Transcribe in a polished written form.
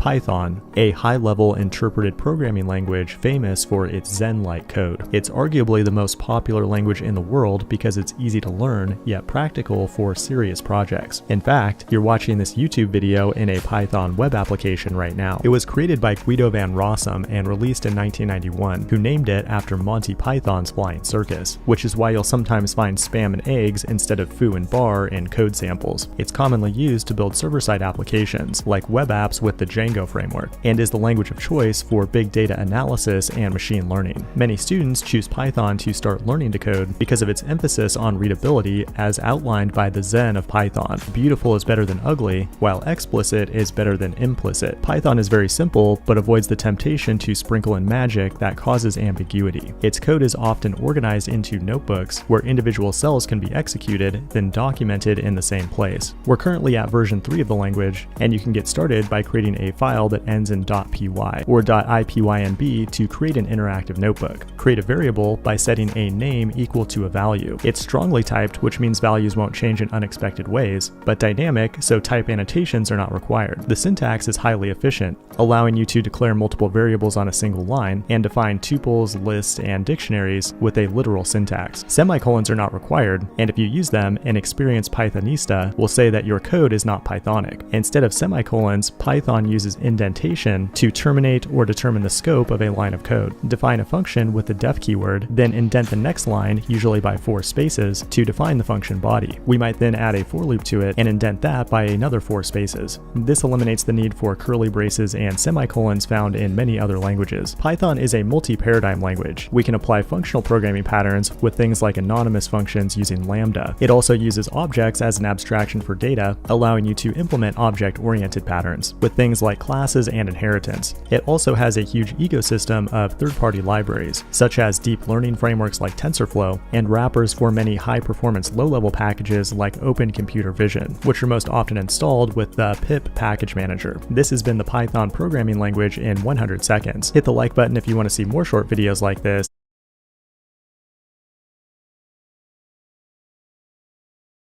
Python, a high-level interpreted programming language famous for its Zen-like code. It's arguably the most popular language in the world because it's easy to learn, yet practical for serious projects. In fact, you're watching this YouTube video in a Python web application right now. It was created by Guido van Rossum and released in 1991, who named it after Monty Python's Flying Circus, which is why you'll sometimes find spam and eggs instead of foo and bar in code samples. It's commonly used to build server-side applications, like web apps with the Django framework, and is the language of choice for big data analysis and machine learning. Many students choose Python to start learning to code because of its emphasis on readability as outlined by the Zen of Python. Beautiful is better than ugly, while explicit is better than implicit. Python is very simple, but avoids the temptation to sprinkle in magic that causes ambiguity. Its code is often organized into notebooks where individual cells can be executed, then documented in the same place. We're currently at version 3 of the language, and you can get started by creating a file that ends in .py or .ipynb to create an interactive notebook. Create a variable by setting a name equal to a value. It's strongly typed, which means values won't change in unexpected ways, but dynamic, so type annotations are not required. The syntax is highly efficient, allowing you to declare multiple variables on a single line and define tuples, lists, and dictionaries with a literal syntax. Semicolons are not required, and if you use them, an experienced Pythonista will say that your code is not Pythonic. Instead of semicolons, Python uses indentation to terminate or determine the scope of a line of code. Define a function with the def keyword, then indent the next line, usually by 4 spaces, to define the function body. We might then add a for loop to it and indent that by another 4 spaces. This eliminates the need for curly braces and semicolons found in many other languages. Python is a multi-paradigm language. We can apply functional programming patterns with things like anonymous functions using Lambda. It also uses objects as an abstraction for data, allowing you to implement object-oriented patterns with things like classes and inheritance. It also has a huge ecosystem of third-party libraries, such as deep learning frameworks like TensorFlow and wrappers for many high-performance low-level packages like Open Computer Vision, which are most often installed with the pip package manager. This has been the Python programming language in 100 seconds. Hit the like button if you want to see more short videos like this.